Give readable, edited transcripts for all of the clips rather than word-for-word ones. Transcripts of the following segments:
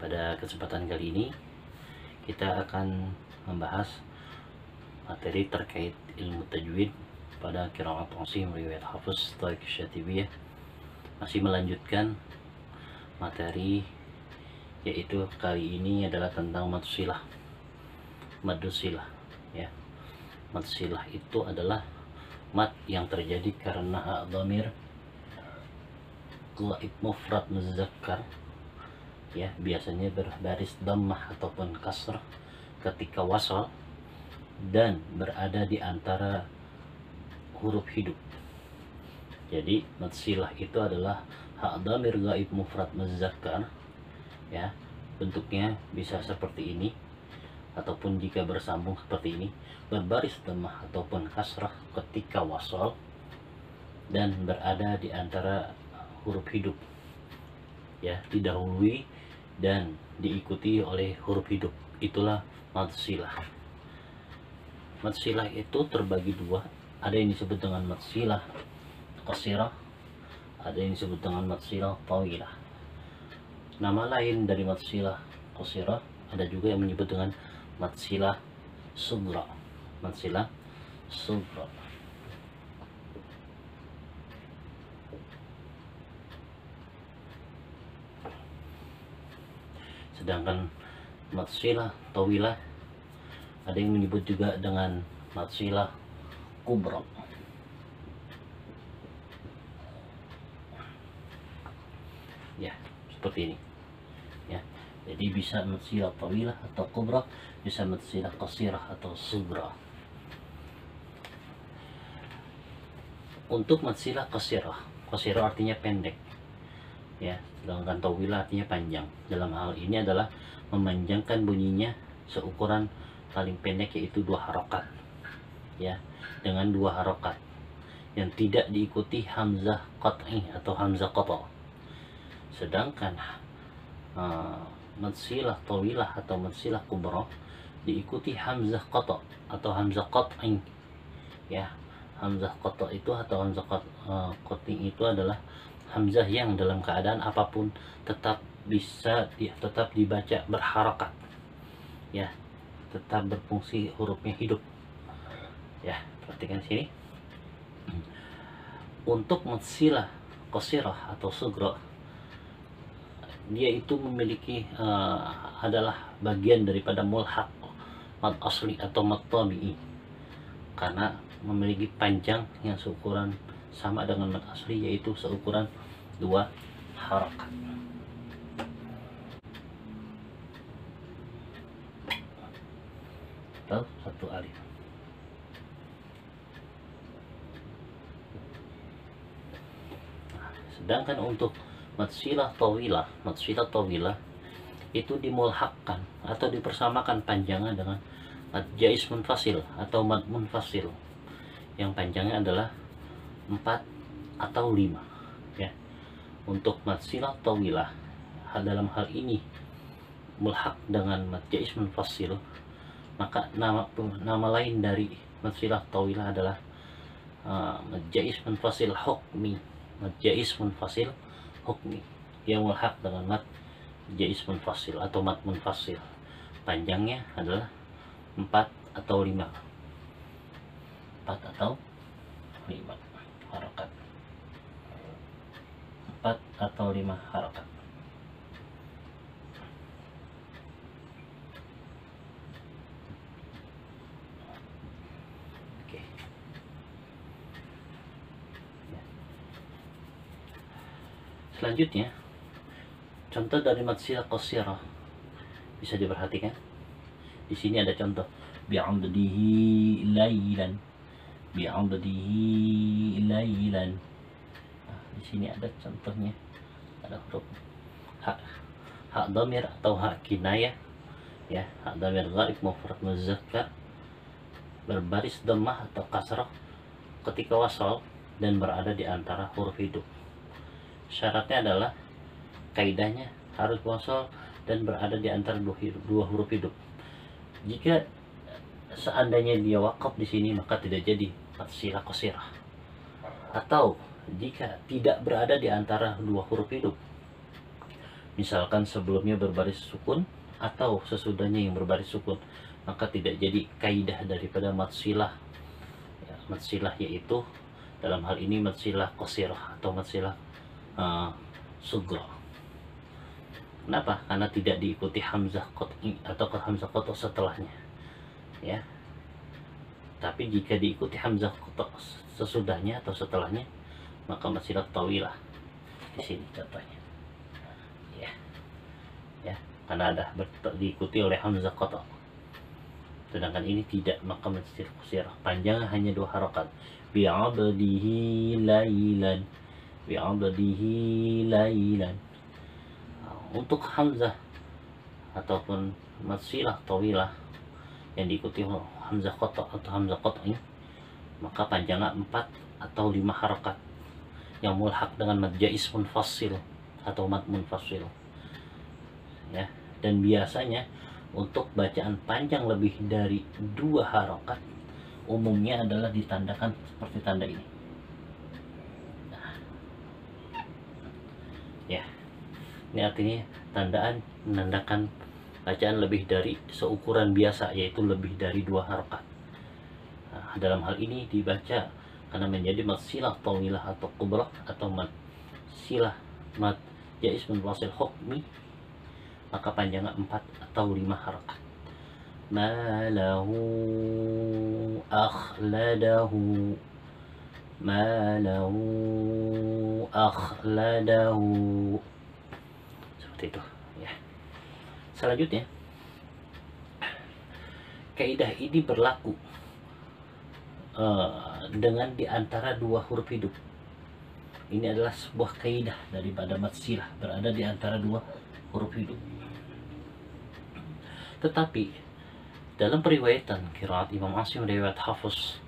Pada kesempatan kali ini kita akan membahas materi terkait ilmu tajwid pada qiraat Asim riwayat Hafs Taik Syatibiyah. Masih melanjutkan materi, yaitu kali ini adalah tentang mad silah. Mad silah ya. Mad silah itu adalah mad yang terjadi karena dhamir ghaib mufrad muzakkar ya, biasanya berbaris dhammah ataupun kasrah ketika wasal dan berada di antara huruf hidup. Jadi mad silah itu adalah hak dhamir ghaib mufrad muzakkar ya, bentuknya bisa seperti ini ataupun jika bersambung seperti ini, berbaris dhammah ataupun kasrah ketika wasal dan berada di antara huruf hidup ya, didahului dan diikuti oleh huruf hidup. Itulah mad silah. Mad silah itu terbagi dua, ada yang disebut dengan mad silah qasirah, ada yang disebut dengan mad silah tawilah. Nama lain dari mad silah qasirah ada juga yang menyebut dengan mad silah sughra. Mad silah sughra. Sedangkan mad silah tawilah ada yang menyebut juga dengan mad silah kubra. Ya, seperti ini. Ya. Jadi bisa mad silah tawilah atau kubra, bisa mad silah qasirah atau sughra. Untuk mad silah qasirah, qasirah artinya pendek. Ya, sedangkan tawilah artinya panjang. Dalam hal ini adalah memanjangkan bunyinya seukuran paling pendek, yaitu 2 harokat ya, dengan 2 harokat yang tidak diikuti hamzah qat'i atau hamzah qata'. Sedangkan mad silah tawilah atau mad silah kubra diikuti hamzah qata' atau hamzah qat'i ya. Hamzah qata' itu atau hamzah qat'i itu adalah hamzah yang dalam keadaan apapun tetap bisa tetap dibaca berharakat ya, tetap berfungsi, hurufnya hidup ya. Perhatikan sini. Untuk mad silah qasirah atau sughra, dia itu memiliki adalah bagian daripada mulhaq mad asli atau mad tabi'i, karena memiliki panjang yang seukuran sama dengan mad asli, yaitu seukuran 2 harakat. Atau 1 alif. Sedangkan untuk mad silah tawilah itu dimulhaqkan atau dipersamakan panjangnya dengan mad jaiz munfasil atau mad munfasil yang panjangnya adalah 4 atau 5 ya. Untuk mad silah tawilah dalam hal ini mulhaq dengan mad jaiz munfasil, maka nama lain dari mad silah tawilah adalah mad jaiz munfasil hukmi. Mad jaiz munfasil hukmi yang mulhaq dengan mad jaiz munfasil atau mad munfasil, panjangnya adalah 4 atau 5. 4 atau 5 harakat. 4 atau 5 harakat. Oke. Ya. Selanjutnya, contoh dari mad silah qasirah bisa diperhatikan. Di sini ada contoh bi'amdihi lailan, bi'amdihi lailan. Nah, di sini ada contohnya, ada huruf hak dhamir atau hak kinayah ya, hak dhamir ghaib mufrad muzakkar berbaris dhammah atau kasrah ketika wasal dan berada di antara huruf hidup. Syaratnya adalah kaidahnya harus wasal dan berada di antara 2 huruf hidup. Jika seandainya dia wakaf di sini, maka tidak jadi mad silah qasirah. Atau jika tidak berada di antara 2 huruf hidup, misalkan sebelumnya berbaris sukun atau sesudahnya yang berbaris sukun, maka tidak jadi kaidah daripada matsilah. Ya, matsilah yaitu dalam hal ini matsilah qasirah atau matsilah sugra. Kenapa? Karena tidak diikuti hamzah qat'i atau hamzah qat'i setelahnya. Ya. Tapi jika diikuti hamzah qat'i sesudahnya atau setelahnya, maka matsilah tawilah. Di sini contohnya. Ya. Ya, karena ada diikuti oleh hamzah qat'i. Sedangkan ini tidak, maka matsilah qasirah. Panjang hanya 2 harokat. Bi'abdihi lailan. Bi'abdihi lailan. Untuk hamzah ataupun matsilah tawilah yang diikuti hamzah qat'i atau hamzah qat'i, maka panjangnya 4 atau 5 harakat yang mulhaq dengan mad jaiz munfasil atau mad munfasil. Ya, dan biasanya untuk bacaan panjang lebih dari 2 harakat umumnya adalah ditandakan seperti tanda ini. Nah, ya. Ini artinya tandaan menandakan bacaan lebih dari seukuran biasa, yaitu lebih dari 2 harakat. Nah, dalam hal ini dibaca karena menjadi matsilah tawilah atau kubrah atau matsilah mad jaiz munfasil hukmi, maka panjangnya 4 atau 5 harakat. Malahu akhladahu, malahu akhladahu, itu ya. Selanjutnya, kaidah ini berlaku dengan diantara 2 huruf hidup. Ini adalah sebuah kaidah daripada matsilah, berada di antara 2 huruf hidup. Tetapi dalam periwayatan qiraat Imam Asim riwayat Hafs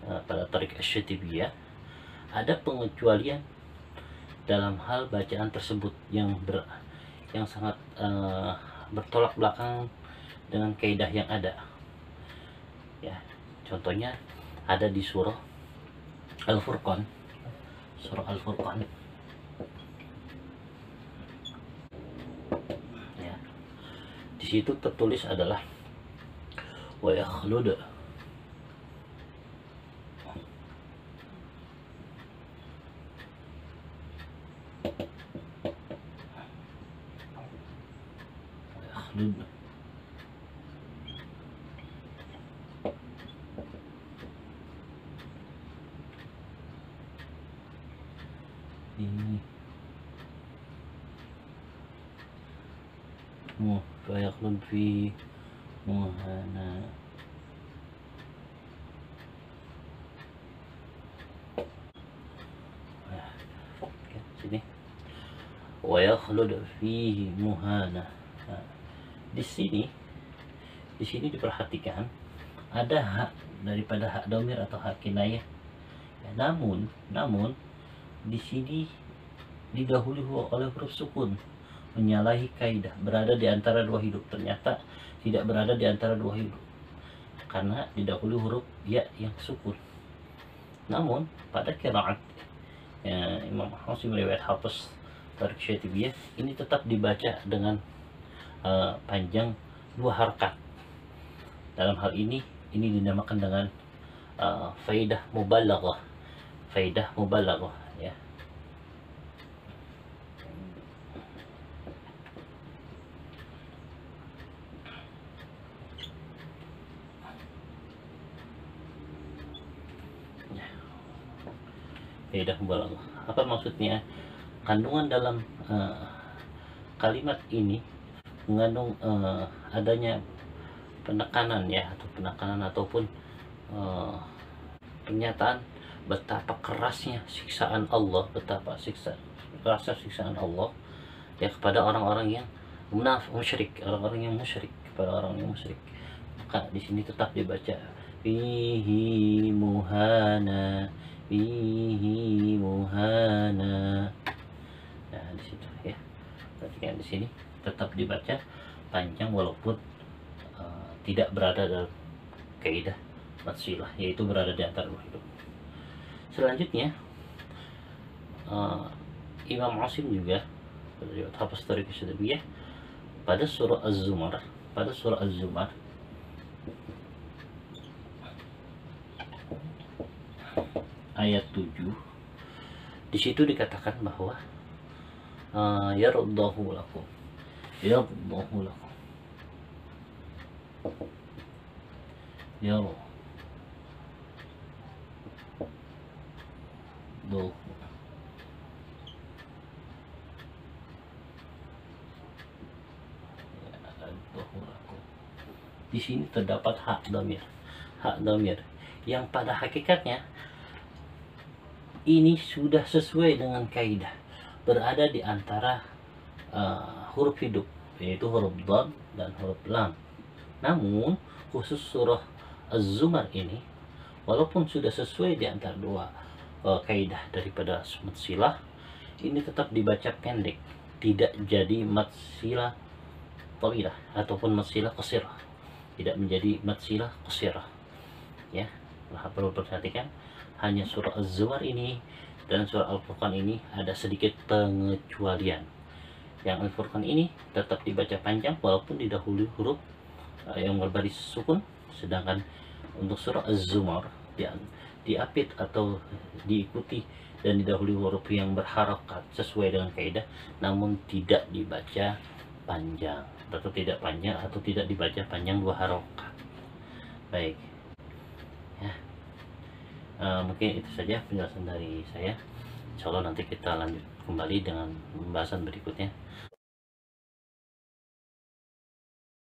pada Tariq Asy-Syatibiyah, ada pengecualian dalam hal bacaan tersebut yang sangat bertolak belakang dengan kaidah yang ada. Ya, contohnya ada di surah Al-Furqan. Surah Al-Furqan. Ya. Di situ tertulis adalah wa yakhlud. Ini fayakhulud fi muhana. Sini wa yakhlud fihi muhana. Nah, di sini diperhatikan ada hak daripada hak dhamir atau hak kinayah. Ya, namun di sini didahului oleh huruf sukun, menyalahi kaidah, berada di antara 2 hidup. Ternyata tidak berada di antara 2 hidup karena didahului huruf ya yang sukun. Namun pada qiraat Imam Asim riwayat Hafs Tariq Asy-Syatibiyah, ini tetap dibaca dengan panjang 2 harakat. Dalam hal ini dinamakan dengan faidah mubalaghah. Faidah mubalaghah, ya. Faidah mubalaghah. Apa maksudnya? Kandungan dalam kalimat ini mengandung adanya penekanan, ya, atau penekanan ataupun pernyataan betapa kerasnya siksaan Allah, betapa kerasnya siksaan Allah ya kepada orang-orang yang musyrik, orang-orang yang musyrik, kepada orang yang musyrik. Maka di sini tetap dibaca fihi muhana, fihi muhana. Nah, di situ ya. Perhatikan di sini tetap dibaca panjang walaupun tidak berada dalam kaidah matsilah, yaitu berada di antara 2 hidup. Selanjutnya Imam Asim juga hafaz tariq syadabiyah pada surah Az-Zumar, ayat 7, di situ dikatakan bahwa yardallahu lakum, yardallahu lakum, di sini terdapat hak domir yang pada hakikatnya ini sudah sesuai dengan kaidah, berada di antara huruf hidup, yaitu huruf dhad dan huruf lam. Namun khusus surah Az-Zumar ini, walaupun sudah sesuai di antara dua kaidah daripada mad silah, ini tetap dibaca pendek, tidak jadi mad silah tawilah ataupun mad silah qasirah, tidak menjadi mad silah qasirah. Ya, perlu perhatikan, hanya surah Az-Zumar ini dan surah Al-Furqan ini ada sedikit pengecualian. Yang Al-Furqan ini tetap dibaca panjang walaupun didahului huruf yang berbaris sukun, sedangkan untuk surah Az-Zumar diapit atau diikuti dan didahului huruf yang berharokat sesuai dengan kaidah, namun tidak dibaca panjang atau tidak dibaca panjang dua harokat. Baik ya, mungkin itu saja penjelasan dari saya. Insya Allah nanti kita lanjut kembali dengan pembahasan berikutnya.